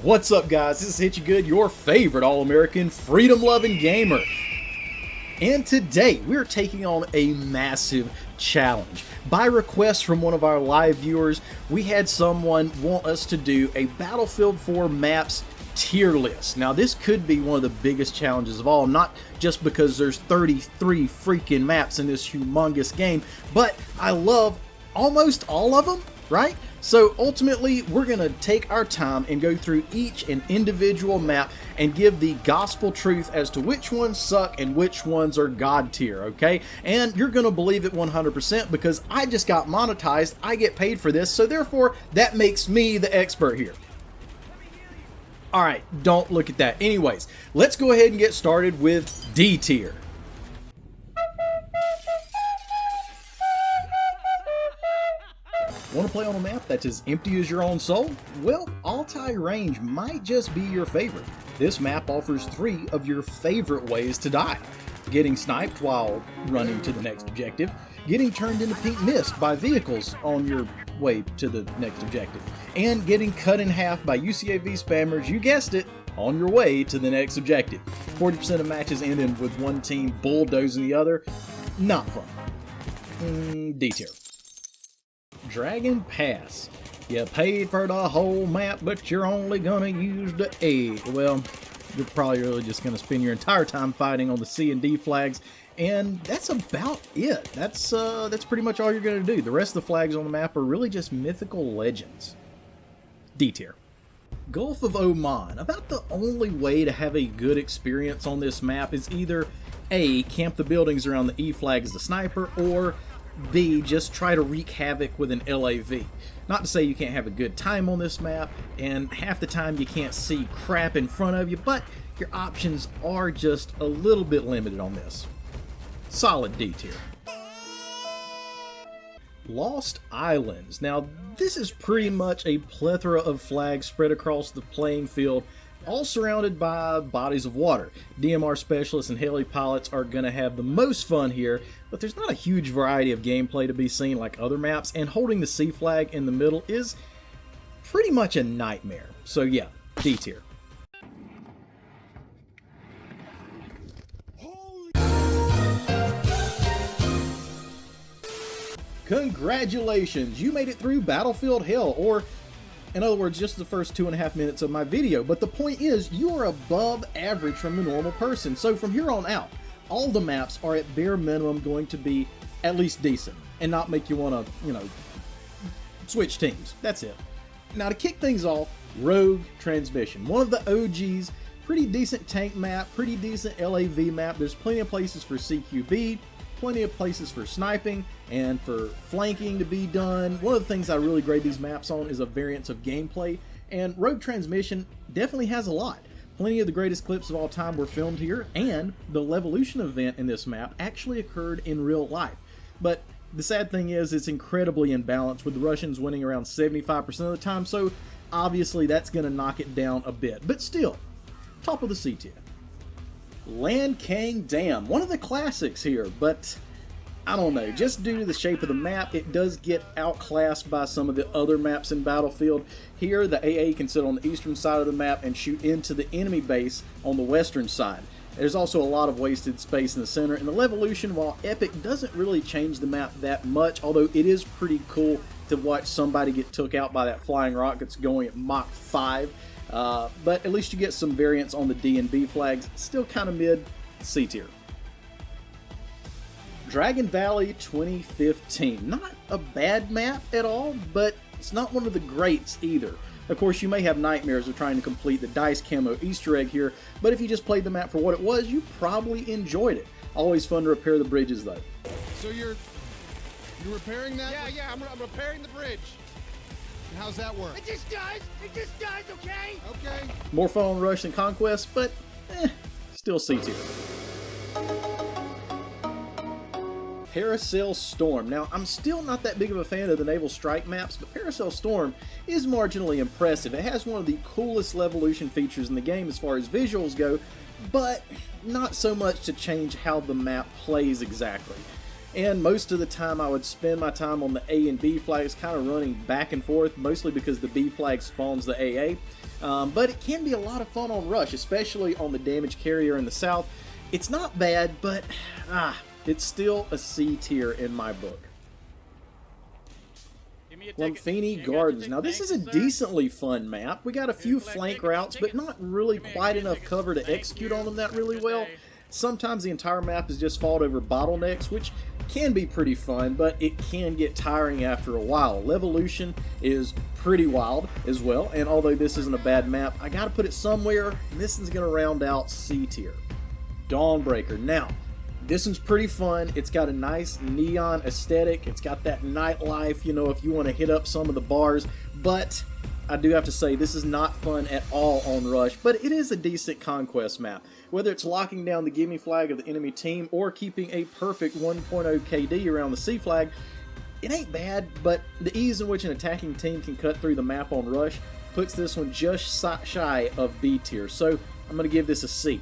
What's up, guys? This is Hit You Good, your favorite all-American freedom-loving gamer. And today, we're taking on a massive challenge. By request from one of our live viewers, we had someone want us to do a Battlefield 4 maps tier list. Now, this could be one of the biggest challenges of all, not just because there's 33 freaking maps in this humongous game, but I love almost all of them, right? So ultimately, we're going to take our time and go through each and individual map and give the gospel truth as to which ones suck and which ones are God tier, okay? And you're going to believe it 100% because I just got monetized, I get paid for this, so therefore that makes me the expert here. Alright, don't look at that. Anyways, let's go ahead and get started with D tier. Want to play on a map that's as empty as your own soul? Well, Altai Range might just be your favorite. This map offers 3 of your favorite ways to die. Getting sniped while running to the next objective, getting turned into pink mist by vehicles on your way to the next objective, and getting cut in half by UCAV spammers, you guessed it, on your way to the next objective. 40% of matches ending with one team bulldozing the other. Not fun. D tier. Dragon Pass. You paid for the whole map, but you're only gonna use the A. Well, you're probably really just gonna spend your entire time fighting on the C and D flags, and that's about it. That's pretty much all you're gonna do. The rest of the flags on the map are really just mythical legends. D tier. Gulf of Oman. About the only way to have a good experience on this map is either A, camp the buildings around the E flag as the sniper, or B, just try to wreak havoc with an LAV. Not to say you can't have a good time on this map, and half the time you can't see crap in front of you, but your options are just a little bit limited on this. Solid D tier. Lost Islands. Now, this is pretty much a plethora of flags spread across the playing field, all surrounded by bodies of water. DMR specialists and heli pilots are going to have the most fun here, but there's not a huge variety of gameplay to be seen like other maps, and holding the C flag in the middle is pretty much a nightmare. So yeah, D tier. Congratulations, you made it through Battlefield Hell, or in other words, just the first 2.5 minutes of my video. But the point is, you are above average from the normal person. So from here on out, all the maps are at bare minimum going to be at least decent and not make you want to, switch teams. That's it. Now to kick things off, Rogue Transmission. One of the OGs, pretty decent tank map, pretty decent LAV map. There's plenty of places for CQB, plenty of places for sniping and for flanking to be done. One of the things I really grade these maps on is a variance of gameplay, and Rogue Transmission definitely has a lot. Plenty of the greatest clips of all time were filmed here, and the Levolution event in this map actually occurred in real life. But the sad thing is, it's incredibly imbalanced, with the Russians winning around 75% of the time, so obviously that's going to knock it down a bit. But still, top of the C tier. Lan Kang Dam, one of the classics here, but I don't know, just due to the shape of the map, it does get outclassed by some of the other maps in Battlefield. Here, the AA can sit on the eastern side of the map and shoot into the enemy base on the western side. There's also a lot of wasted space in the center, and the Levolution, while epic, doesn't really change the map that much, although it is pretty cool to watch somebody get took out by that flying rockets going at Mach 5. But at least you get some variants on the D and B flags. Still kind of mid, C tier. Dragon Valley 2015. Not a bad map at all, but it's not one of the greats either. Of course, you may have nightmares of trying to complete the Dice Camo Easter egg here, but if you just played the map for what it was, you probably enjoyed it. Always fun to repair the bridges though. So you're repairing that? Yeah, I'm repairing the bridge. How's that work? It just does, okay? Okay. More fun on Rush than Conquest, but still C tier. Parasail Storm. Now, I'm still not that big of a fan of the Naval Strike maps, but Parasail Storm is marginally impressive. It has one of the coolest Levolution features in the game as far as visuals go, but not so much to change how the map plays exactly. And most of the time I would spend my time on the A and B flags, kind of running back and forth, mostly because the B flag spawns the AA. but it can be a lot of fun on rush, especially on the damage carrier in the south. It's not bad, but it's still a C tier in my book. Lumfini Gardens. Now this is a decently fun map. We got a few flank routes, but not really quite enough cover to execute on them that really well. Sometimes the entire map is just fought over bottlenecks, which can be pretty fun, but it can get tiring after a while. Levolution is pretty wild as well, and although this isn't a bad map, I gotta put it somewhere, and this one's gonna round out C tier. Dawnbreaker. Now, this one's pretty fun. It's got a nice neon aesthetic. It's got that nightlife, you know, if you want to hit up some of the bars. But I do have to say, this is not fun at all on rush, but it is a decent Conquest map. Whether it's locking down the gimme flag of the enemy team or keeping a perfect 1.0 KD around the C flag, it ain't bad, but the ease in which an attacking team can cut through the map on rush puts this one just shy of B tier. So I'm going to give this a C+.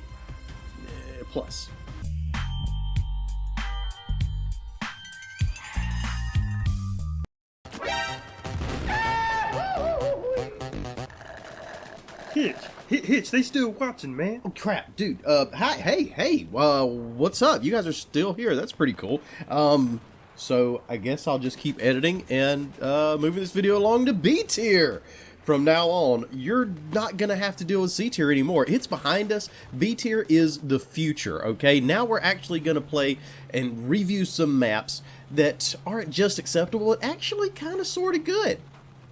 Hitch, they still watching, man. Oh crap, dude. Hey, what's up? You guys are still here. That's pretty cool. So I guess I'll just keep editing and moving this video along to B tier. From now on, you're not gonna have to deal with C tier anymore. It's behind us. B tier is the future, okay? Now we're actually gonna play and review some maps that aren't just acceptable, but actually kind of sort of good.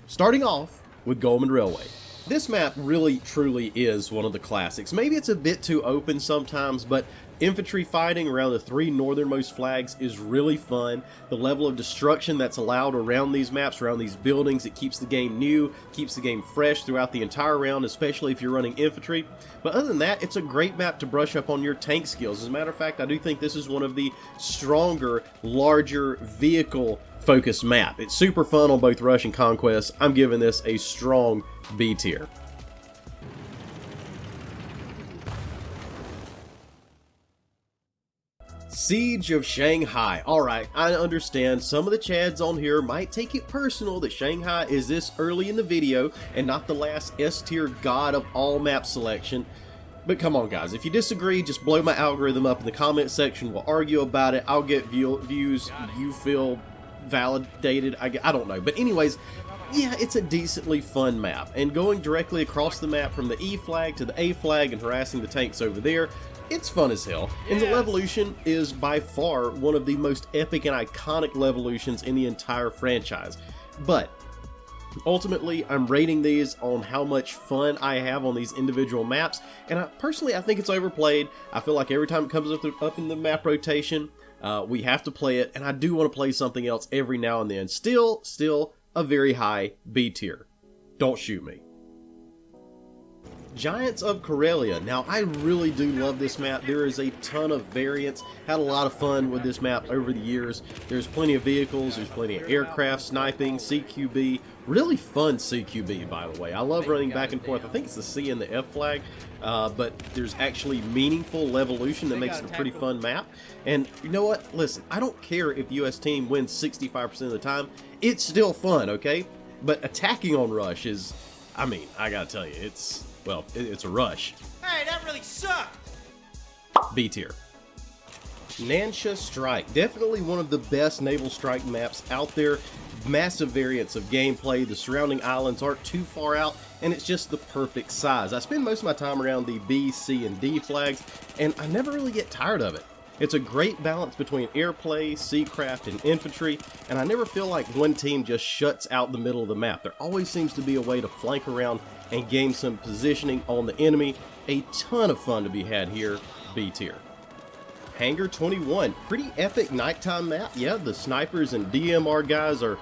Starting off with Goldman Railway. This map really truly is one of the classics. Maybe it's a bit too open sometimes, but infantry fighting around the 3 northernmost flags is really fun. The level of destruction that's allowed around these maps, around these buildings, it keeps the game new, keeps the game fresh throughout the entire round, especially if you're running infantry. But other than that, it's a great map to brush up on your tank skills. As a matter of fact, I do think this is one of the stronger, larger vehicle focused map. It's super fun on both Rush and Conquest. I'm giving this a strong B tier. Siege of Shanghai. Alright, I understand some of the chads on here might take it personal that Shanghai is this early in the video and not the last S tier god of all map selection. But come on guys, if you disagree, just blow my algorithm up in the comment section. We'll argue about it. I'll get views. You feel validated. I don't know. But anyways, yeah, it's a decently fun map. And going directly across the map from the E flag to the A flag and harassing the tanks over there, it's fun as hell. And the Levolution is by far one of the most epic and iconic Levolutions in the entire franchise. But ultimately, I'm rating these on how much fun I have on these individual maps, and personally, I think it's overplayed. I feel like every time it comes up in the map rotation, we have to play it, and I do want to play something else every now and then. Still a very high B tier. Don't shoot me. Giants of Karelia. Now, I really do love this map. There is a ton of variants. Had a lot of fun with this map over the years. There's plenty of vehicles, there's plenty of aircraft, sniping, CQB. Really fun CQB, by the way. I love running back and forth. I think it's the C and the F flag, but there's actually meaningful Levolution that makes it a pretty fun map. And you know what? Listen, I don't care if the US team wins 65% of the time. It's still fun, okay? But attacking on Rush is, I mean, I gotta tell you, it's a rush. Hey, that really sucked! B tier. Nansha Strike. Definitely one of the best naval strike maps out there. Massive variants of gameplay. The surrounding islands aren't too far out, and it's just the perfect size. I spend most of my time around the B, C, and D flags, and I never really get tired of it. It's a great balance between airplay, seacraft, and infantry, and I never feel like one team just shuts out the middle of the map. There always seems to be a way to flank around and gain some positioning on the enemy. A ton of fun to be had here. B tier. Hangar 21. Pretty epic nighttime map. Yeah, the snipers and DMR guys are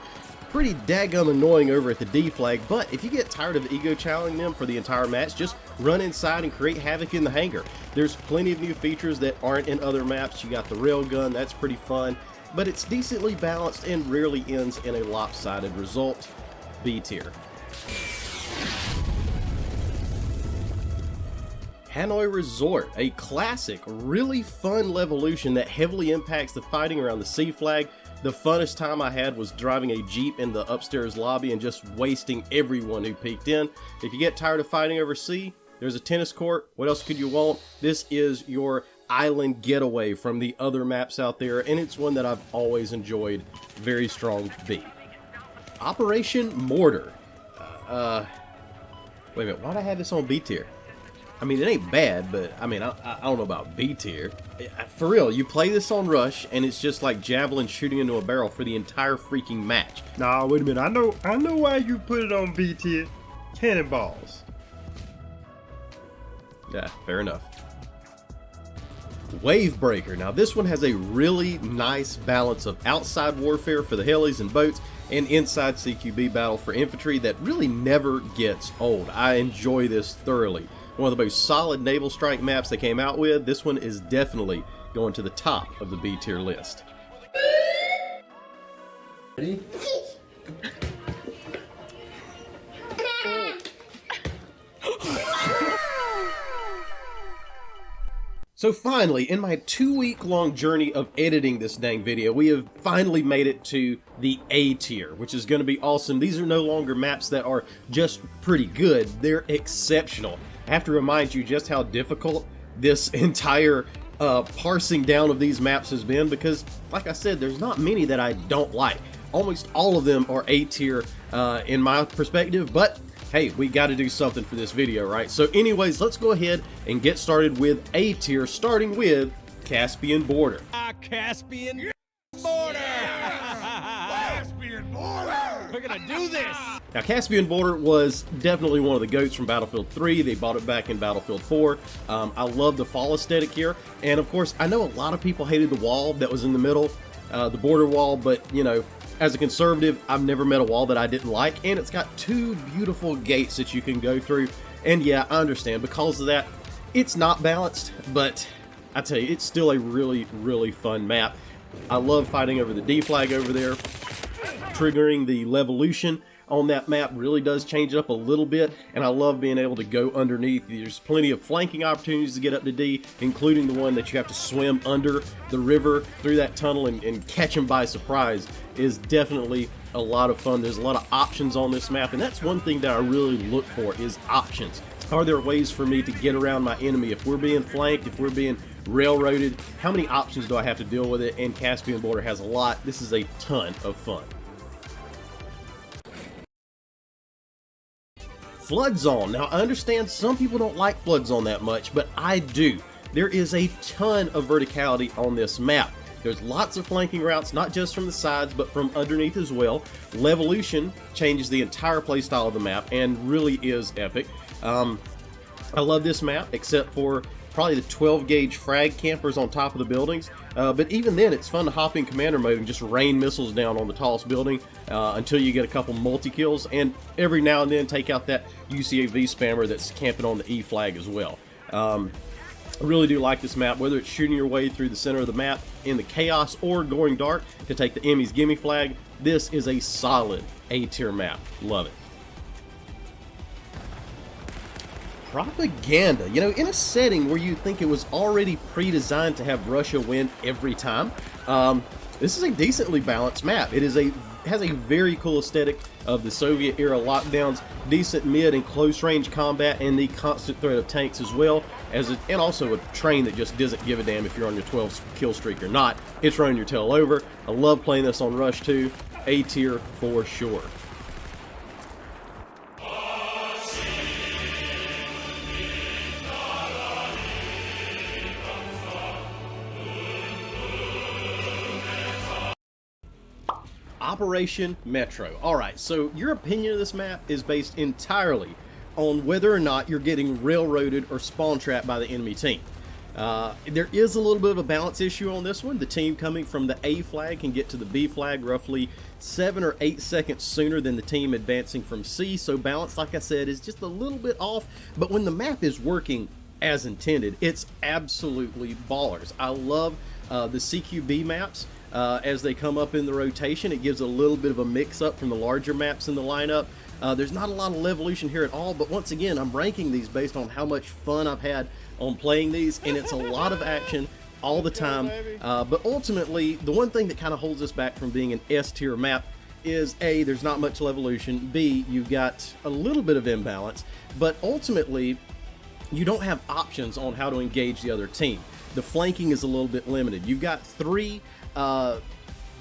pretty daggum annoying over at the D flag, but if you get tired of ego challenging them for the entire match, just run inside and create havoc in the hangar. There's plenty of new features that aren't in other maps. You got the railgun, that's pretty fun, but it's decently balanced and rarely ends in a lopsided result. B tier. Hanoi Resort, a classic, really fun Levolution that heavily impacts the fighting around the C flag. The funnest time I had was driving a Jeep in the upstairs lobby and just wasting everyone who peeked in. If you get tired of fighting over C, there's a tennis court. What else could you want? This is your island getaway from the other maps out there, and it's one that I've always enjoyed. Very strong B. Operation Mortar. Wait a minute, why'd I have this on B tier? I mean, it ain't bad, but I mean, I don't know about B tier. For real, you play this on Rush, and it's just like javelin shooting into a barrel for the entire freaking match. Nah, wait a minute. I know why you put it on B tier. Cannonballs. Yeah, fair enough. Wavebreaker. Now this one has a really nice balance of outside warfare for the helis and boats and inside CQB battle for infantry that really never gets old. I enjoy this thoroughly. One of the most solid naval strike maps they came out with. This one is definitely going to the top of the B tier list. Ready? So finally, in my 2-week-long journey of editing this dang video, we have finally made it to the A tier, which is going to be awesome. These are no longer maps that are just pretty good, they're exceptional. I have to remind you just how difficult this entire parsing down of these maps has been, because, like I said, there's not many that I don't like. Almost all of them are A tier in my perspective, but hey, we got to do something for this video, right? So anyways, let's go ahead and get started with A tier, starting with Caspian Border. Caspian border! Caspian border! We're gonna do this! Now, Caspian Border was definitely one of the GOATs from Battlefield 3. They bought it back in Battlefield 4. I love the fall aesthetic here. And of course, I know a lot of people hated the wall that was in the middle, the border wall, but you know, as a conservative, I've never met a wall that I didn't like, and it's got 2 beautiful gates that you can go through. And yeah, I understand, because of that, it's not balanced, but I tell you, it's still a really, really fun map. I love fighting over the D flag over there. Triggering the Levolution on that map really does change it up a little bit, and I love being able to go underneath. There's plenty of flanking opportunities to get up to D, including the one that you have to swim under the river through that tunnel and catch them by surprise is definitely a lot of fun. There's a lot of options on this map, and that's one thing that I really look for is options. Are there ways for me to get around my enemy? If we're being flanked, if we're being railroaded, how many options do I have to deal with it? And Caspian Border has a lot. This is a ton of fun. Flood Zone. Now, I understand some people don't like Flood Zone that much, but I do. There is a ton of verticality on this map. There's lots of flanking routes, not just from the sides, but from underneath as well. Levolution changes the entire playstyle of the map and really is epic. I love this map, except for probably the 12 gauge frag campers on top of the buildings, but even then it's fun to hop in commander mode and just rain missiles down on the tallest building until you get a couple multi-kills, and every now and then take out that UCAV spammer that's camping on the E flag as well. I really do like this map, whether it's shooting your way through the center of the map in the chaos or going dark to take the Emmy's Gimme flag. This is a solid A tier map. Love it. Propaganda. You know, in a setting where you think it was already pre-designed to have Russia win every time, this is a decently balanced map. It is has a very cool aesthetic of the Soviet era lockdowns, decent mid and close range combat, and the constant threat of tanks as well, and also a train that just doesn't give a damn if you're on your 12 kill streak or not. It's running your tail over. I love playing this on Rush 2. A tier for sure. Operation Metro. Alright, so your opinion of this map is based entirely on whether or not you're getting railroaded or spawn trapped by the enemy team. There is a little bit of a balance issue on this one. The team coming from the A flag can get to the B flag roughly 7 or 8 seconds sooner than the team advancing from C, so balance, like I said, is just a little bit off, but when the map is working as intended, it's absolutely ballers. I love the CQB maps. As they come up in the rotation, it gives a little bit of a mix-up from the larger maps in the lineup. There's not a lot of Levolution here at all, but once again, I'm ranking these based on how much fun I've had on playing these, and it's a lot of action all the time. But ultimately, the one thing that kind of holds us back from being an S tier map is A, there's not much evolution, B, you've got a little bit of imbalance, but ultimately, you don't have options on how to engage the other team. The flanking is a little bit limited. You've got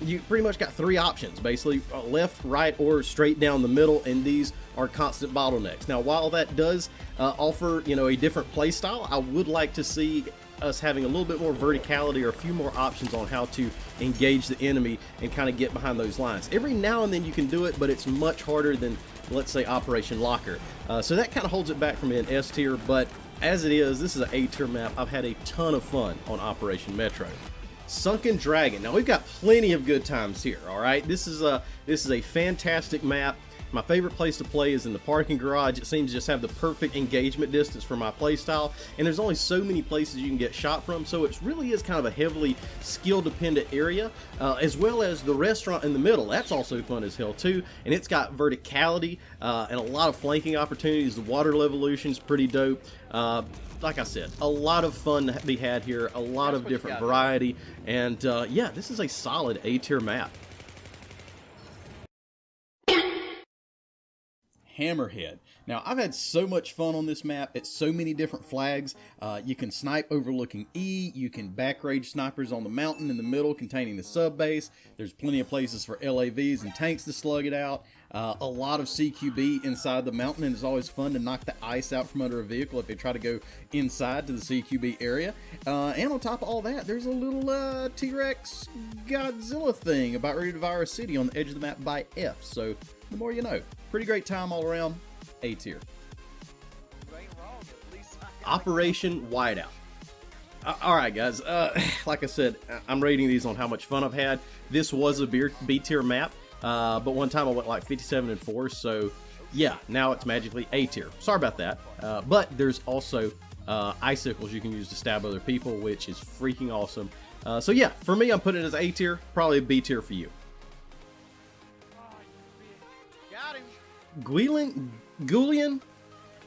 you pretty much got three options, basically left, right, or straight down the middle, and these are constant bottlenecks. Now, while that does offer, a different play style, I would like to see us having a little bit more verticality or a few more options on how to engage the enemy and kind of get behind those lines. Every now and then you can do it, but it's much harder than, let's say, Operation Locker. So that kind of holds it back from being S tier, but as it is, this is an A tier map. I've had a ton of fun on Operation Metro. Sunken Dragon. Now, we've got plenty of good times here, all right? This is a fantastic map. My favorite place to play is in the parking garage. It seems to just have the perfect engagement distance for my play style, and there's only so many places you can get shot from, so it really is kind of a heavily skill-dependent area, as well as the restaurant in the middle. That's also fun as hell, too, and it's got verticality and a lot of flanking opportunities. The water evolution is pretty dope. Like I said, a lot of fun to be had here, a lot of different variety, and yeah, this is a solid A-tier map. Hammerhead. Now, I've had so much fun on this map. It's so many different flags. You can snipe overlooking E. You can back rage snipers on the mountain in the middle containing the sub base. There's plenty of places for LAVs and tanks to slug it out. A lot of CQB inside the mountain, and it's always fun to knock the ice out from under a vehicle if they try to go inside to the CQB area. And on top of all that, there's a little T-Rex Godzilla thing about ready to devour a city on the edge of the map by F. So the more you know. Pretty great time all around. A tier. Operation Whiteout. Alright guys, like I said, I'm rating these on how much fun I've had. This was a B tier map, but one time I went like 57-4, so yeah, now it's magically A tier. Sorry about that, but there's also icicles you can use to stab other people, which is freaking awesome. So yeah, for me, I'm putting it as A tier, probably a B tier for you. Goulian?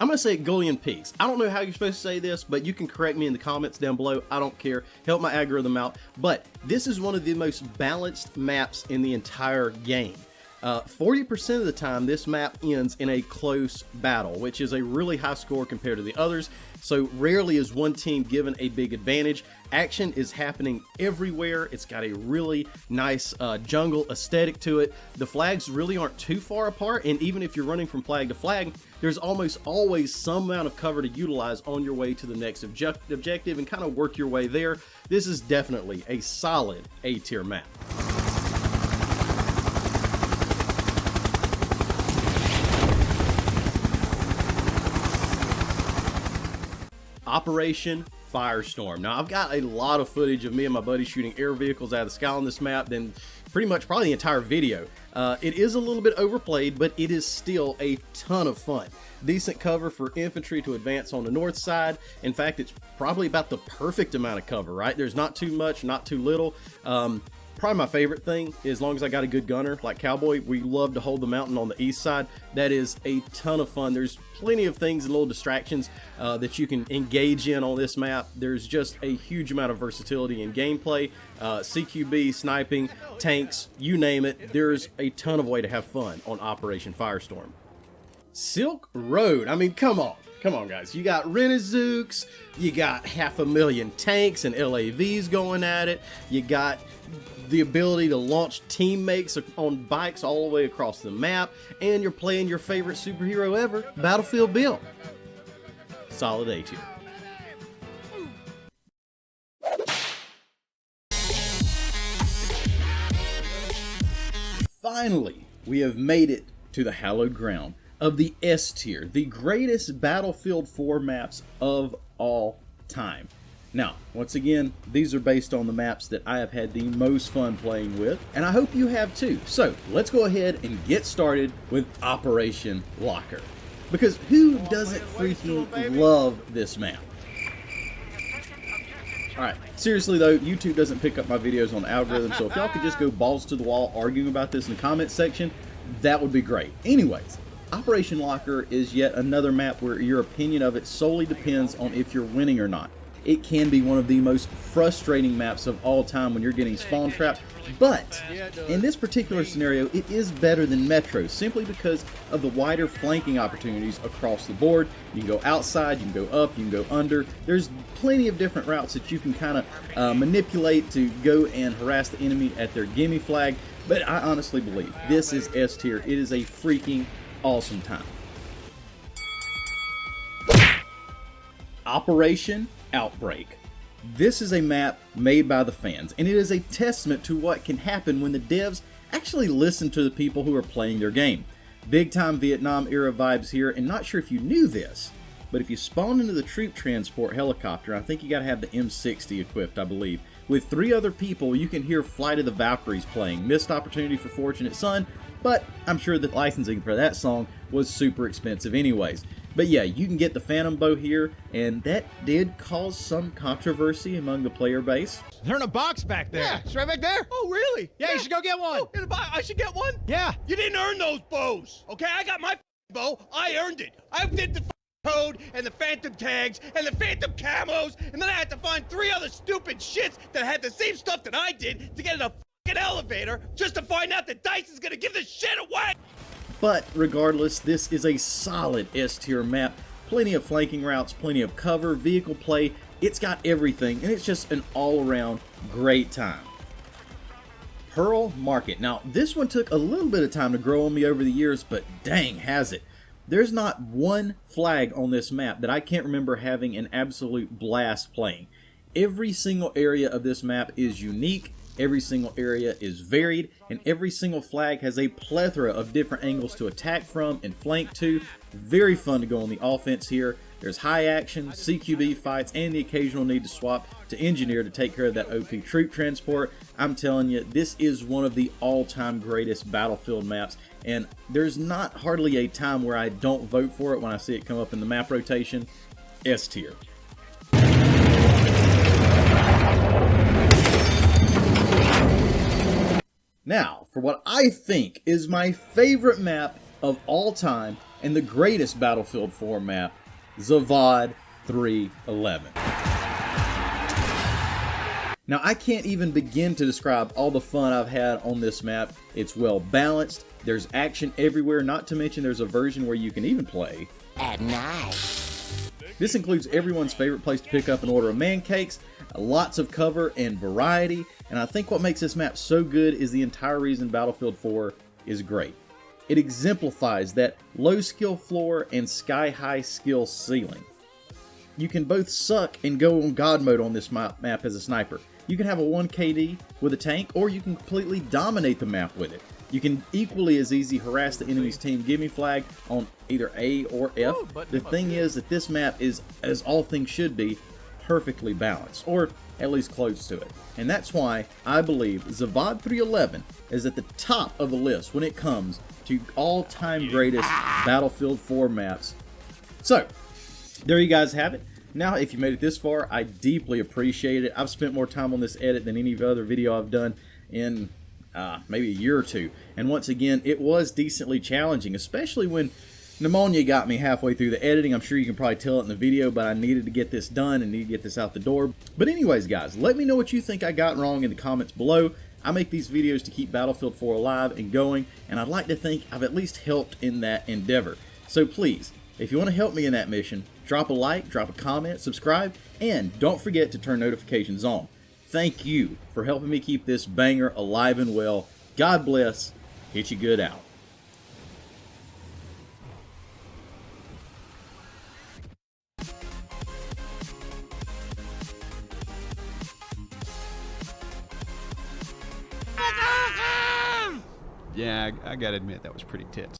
I'm going to say Goulian Peaks. I don't know how you're supposed to say this, but you can correct me in the comments down below. I don't care. Help my algorithm out. But this is one of the most balanced maps in the entire game. 40% of the time, this map ends in a close battle, which is a really high score compared to the others. So rarely is one team given a big advantage. Action is happening everywhere. It's got a really nice jungle aesthetic to it. The flags really aren't too far apart, and even if you're running from flag to flag, there's almost always some amount of cover to utilize on your way to the next objective and kind of work your way there. This is definitely a solid A-tier map. Operation Firestorm. Now, I've got a lot of footage of me and my buddy shooting air vehicles out of the sky on this map, then pretty much probably the entire video. It is a little bit overplayed, but it is still a ton of fun. Decent cover for infantry to advance on the north side. In fact, it's probably about the perfect amount of cover, right? There's not too much, not too little. Probably my favorite thing, as long as I got a good gunner like Cowboy, we love to hold the mountain on the east side. That is a ton of fun. There's plenty of things and little distractions that you can engage in on this map. There's just a huge amount of versatility in gameplay. CQB, sniping, tanks, you name it. There's a ton of way to have fun on Operation Firestorm. Silk Road. I mean, come on. Come on, guys. You got Renazooks, you got 500,000 tanks and LAVs going at it, you got the ability to launch teammates on bikes all the way across the map, and you're playing your favorite superhero ever, Battlefield Bill. Solid A tier. Finally, we have made it to the hallowed ground of the S tier, the greatest Battlefield 4 maps of all time. Now, once again, these are based on the maps that I have had the most fun playing with, and I hope you have too. So, let's go ahead and get started with Operation Locker. Because who doesn't freaking love this map? Alright, seriously though, YouTube doesn't pick up my videos on the algorithm, so if y'all could just go balls to the wall arguing about this in the comments section, that would be great. Anyways, Operation Locker is yet another map where your opinion of it solely depends on if you're winning or not. it can be one of the most frustrating maps of all time when you're getting spawn trapped. But in this particular scenario, it is better than Metro simply because of the wider flanking opportunities across the board. You can go outside, you can go up, you can go under. There's plenty of different routes that you can kind of manipulate to go and harass the enemy at their gimme flag. But I honestly believe this is S tier. It is a freaking awesome time. Operation Outbreak. This is a map made by the fans, and it is a testament to what can happen when the devs actually listen to the people who are playing their game. Big time Vietnam era vibes here, and not sure if you knew this, but if you spawn into the troop transport helicopter, I think you gotta have the M60 equipped, I believe. With 3 other people, you can hear Flight of the Valkyries playing. Missed opportunity for Fortunate Son, but I'm sure the licensing for that song was super expensive anyways. But yeah, you can get the Phantom Bow here, and that did cause some controversy among the player base. They're in a box back there. Yeah, it's right back there. Oh, really? Yeah, you should go get one. Oh, in a box. I should get one? Yeah. You didn't earn those bows. Okay, I got my bow. I earned it. I did the code and the phantom tags and the phantom camos, and then I had to find 3 other stupid shits that had the same stuff that I did to get in a fucking elevator just to find out that DICE is gonna give this shit away. But regardless, this is a solid S tier map. Plenty of flanking routes, plenty of cover, vehicle play. It's got everything, and it's just an all-around great time. Pearl Market. Now, this one took a little bit of time to grow on me over the years, but dang, has it. There's not one flag on this map that I can't remember having an absolute blast playing. Every single area of this map is unique. Every single area is varied, and every single flag has a plethora of different angles to attack from and flank to. Very fun to go on the offense here. There's high action, CQB fights, and the occasional need to swap to engineer to take care of that OP troop transport. I'm telling you, this is one of the all-time greatest Battlefield maps, and there's not hardly a time where I don't vote for it when I see it come up in the map rotation. S tier. Now, for what I think is my favorite map of all time and the greatest Battlefield 4 map, Zavad 311. Now, I can't even begin to describe all the fun I've had on this map. It's well balanced, there's action everywhere, not to mention there's a version where you can even play at night. This includes everyone's favorite place to pick up an order of man cakes, lots of cover and variety, and I think what makes this map so good is the entire reason Battlefield 4 is great. It exemplifies that low skill floor and sky high skill ceiling. You can both suck and go on God mode on this map as a sniper. You can have a 1 KD with a tank, or you can completely dominate the map with it. You can equally as easy harass the enemy's team gimme flag on either A or F. The thing is that this map is, as all things should be, perfectly balanced, or at least close to it. And that's why I believe Zavad 311 is at the top of the list when it comes to all-time greatest Battlefield 4 maps. So, there you guys have it. Now, if you made it this far, I deeply appreciate it. I've spent more time on this edit than any other video I've done in maybe a year or two. And once again, it was decently challenging, especially when pneumonia got me halfway through the editing. I'm sure you can probably tell it in the video, but I needed to get this done and need to get this out the door. But anyways, guys, let me know what you think I got wrong in the comments below. I make these videos to keep Battlefield 4 alive and going, and I'd like to think I've at least helped in that endeavor. So please, if you want to help me in that mission, drop a like, drop a comment, subscribe, and don't forget to turn notifications on. Thank you for helping me keep this banger alive and well. God bless. Hit you good out. Yeah, I gotta admit, that was pretty tits.